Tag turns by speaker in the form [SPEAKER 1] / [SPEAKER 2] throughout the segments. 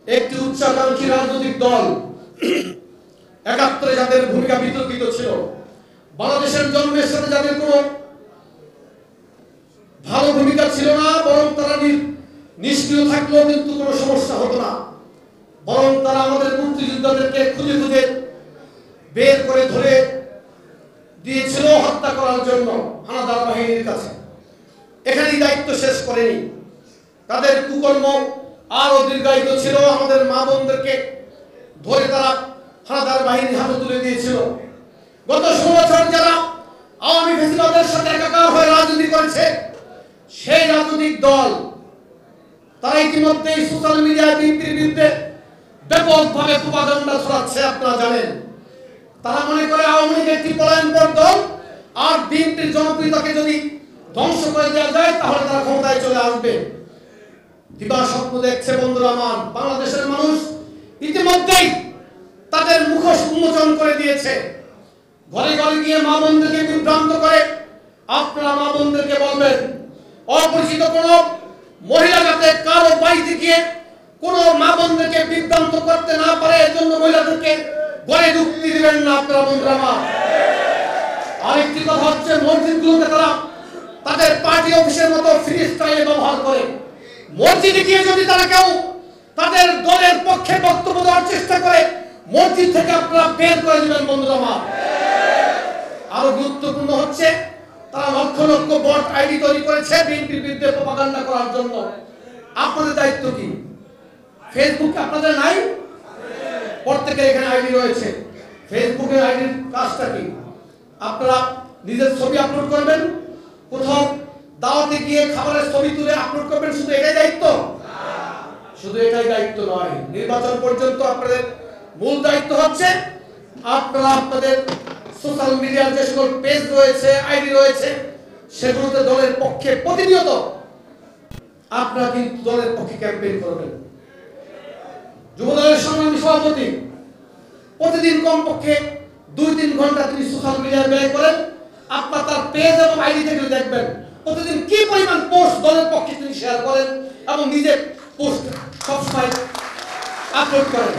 [SPEAKER 1] একটি উচ্চাকাঙ্ক্ষী রাজনৈতিক দল ৭১ যাদের ভূমিকা বিতর্কিত ছিল, বাংলাদেশের জন্মের সাথে যাদের কোনো ভালো ভূমিকা ছিল না, বরং তারা নিষ্ক্রিয় থাকলেও কিন্তু কোনো সমস্যা হতো না, বরং তারা আমাদের মুক্তিযোদ্ধাদেরকে খুঁজে খুঁজে বের করে ধরে দিয়েছিল হত্যা করার জন্য হানাদার বাহিনীর কাছে। এখানেই দায়িত্ব শেষ করেনি, তাদের কুকর্ম আরো দীর্ঘায়িত ছিল। আমাদের মা বোনদেরকে ধরে তারা হানাদার বাহিনীর হাতে তুলে দিয়েছিল। গত ১৬ বছর যারা আওয়ামী ফ্যাসিবাদের সাথে একাকার হয়ে রাজনীতি করেছে, সেই রাজনৈতিক দল তারা ইতিমধ্যেই সোশ্যাল মিডিয়ায় বিএনপির বিরুদ্ধে ব্যাপকভাবে প্রোপাগান্ডা ছড়াচ্ছে। আপনারা জানেন, তারা মনে করে আওয়ামী লীগ একটি পলায়নপর দল, আর বিএনপির জনপ্রিয়তাকে যদি ধ্বংস করে দেওয়া যায় তাহলে তারা ক্ষমতায় চলে আসবে। দিবা স্বপ্ন দেখছে বন্ধুরা আমার। বাংলাদেশের মানুষ ইতিমধ্যেই তাদের মুখোশ উন্মোচন করে দিয়েছে। ঘরে ঘরে গিয়ে মা বোনদেরকে বিভ্রান্ত করে আপনারা মা বোনদেরকে বলবেন, অপরিচিত কোন মহিলা যাতে কারো বাড়িতে গিয়ে কোন মা বোনদেরকে বিভ্রান্ত করতে না পারে, এজন্য মহিলাদেরকে ঘরে ঢুকতে দিবেন না আপনারা বন্ধুরা আমার। আরেকটি কথা হচ্ছে, মসজিদগুলোকে তারা তাদের পার্টি অফিসের মতো ফ্রি স্টাইলে ব্যবহার করে। মসজিদে গিয়ে যদি তারা কেউ তাদের দলের পক্ষে বক্তব্য দেওয়ার চেষ্টা করে, মসজিদ থেকে আপনারা বের করে দিবেন বন্ধুরা আমার। আরো গুরুত্বপূর্ণ হচ্ছে, তারা লক্ষ লক্ষ বট আইডি তৈরি করেছে বিএনপির বিরুদ্ধে প্রোপাগান্ডা করার জন্য। আপনাদের দায়িত্ব কি? ফেসবুকে আপনাদের নাই? প্রত্যেকের এখানে আইডি রয়েছে। ফেসবুকের আইডির কাজটা কি? আপনারা নিজের ছবি আপলোড করবেন, কোথাও দাওয়াতে গিয়ে খাবারের ছবি তুলে আপলোড করবেন, শুধু এটাই দায়িত্ব? শুধু এটাই দায়িত্ব নয়, নির্বাচন পর্যন্ত আপনাদের মূল দায়িত্ব হচ্ছে আপনারা আপনাদের সোশ্যাল মিডিয়ার যে সকল পেজ রয়েছে, আইডি রয়েছে, সেগুলোতে দলের পক্ষে প্রতিনিয়ত আপনারা কিন্তু দলের পক্ষে ক্যাম্পেইন করবেন। যুবদলের সংগ্রামী সভাপতি প্রতিদিন কমপক্ষে ২-৩ ঘন্টা তিনি সোশ্যাল মিডিয়ায় ব্যয় করেন। আপনার তার পেজ এবং আইডি থেকে দেখবেন প্রতিদিন কি পরিমাণ পোস্ট দলের পক্ষে তিনি শেয়ার করেন এবং নিজের পোস্ট সবসময় আপলোড করেন।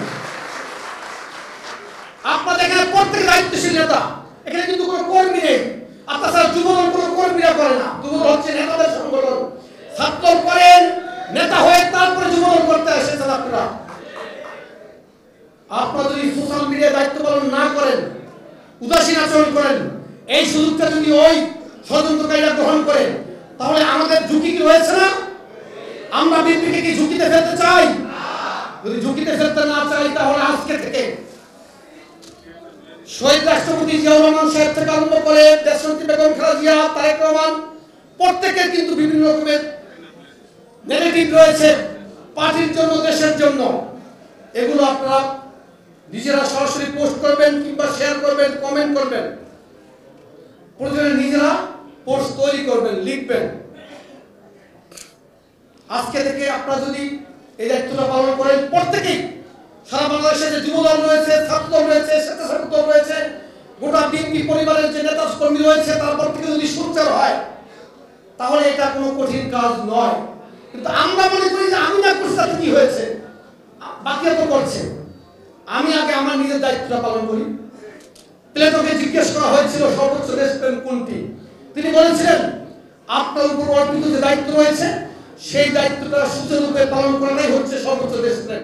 [SPEAKER 1] আপনাদের এখানে প্রত্যেক দায়িত্বশীল নেতা, এখানে কিন্তু কোনো কর্মী নেই। আপনার যুবদল কোনো কর্মীরা করে না, যুবদল হচ্ছে নেতাদের সংগঠন। ছাত্র করেন, নেতা হয়ে তারপরে যুবদল করতে এসেছেন আপনারা। আপনারা যদি সোশ্যাল মিডিয়ায় দায়িত্ব পালন না করেন, উদাসীন আচরণ করেন, এই সুযোগটা যদি ওই ষড়যন্ত্রকারীরা গ্রহণ করেন, তাহলে আমাদের ঝুঁকি কি রয়েছে না? আমরা বিএনপিকে কি ঝুঁকিতে ফেলতে চাই? যদি ঝুঁকিতে ফেলতে না চাই, তাহলে আজকে থেকে শহীদ রাষ্ট্রপতি জিয়াউর রহমান সাহেব থেকে আরম্ভ করে দেশনেত্রী বেগম খালেদা জিয়া, তারেক রহমান, প্রত্যেকের কিন্তু বিভিন্ন রকমের নেগেটিভ রয়েছে পার্টির জন্য, দেশের জন্য। এগুলো আপনারা নিজেরা সরাসরি পোস্ট করবেন কিংবা শেয়ার করবেন, কমেন্ট করবেন, প্রয়োজনে নিজেরা পোস্ট তৈরি করবেন, লিখবেন। আজকে থেকে আপনারা যদি এই দায়িত্বটা পালন করেন, প্রত্যেকেই সারা বাংলাদেশে যে যুবদল রয়েছে, ছাত্রদল রয়েছে, স্বেচ্ছাসেবক দল রয়েছে, গোটা বিএনপি পরিবারের যে নেতা কর্মী রয়েছে, তার প্রত্যেকে যদি সোচ্চার হয়, তাহলে এটা কোনো কঠিন কাজ নয়। কিন্তু আমরা মনে করি যে আমি না করছি তাতে কি হয়েছে, বাকিরা তো করছে, আমি আগে আমার নিজের দায়িত্বটা পালন করি। প্লেটোকে জিজ্ঞেস করা হয়েছিল সর্বোচ্চ দেশপ্রেম কোনটি? তিনি বলেছিলেন, আপনার উপর অর্পিত যে দায়িত্ব রয়েছে, সেই দায়িত্বটা সুচারুরূপে পালন করাটাই হচ্ছে সর্বোচ্চ দেশপ্রেম।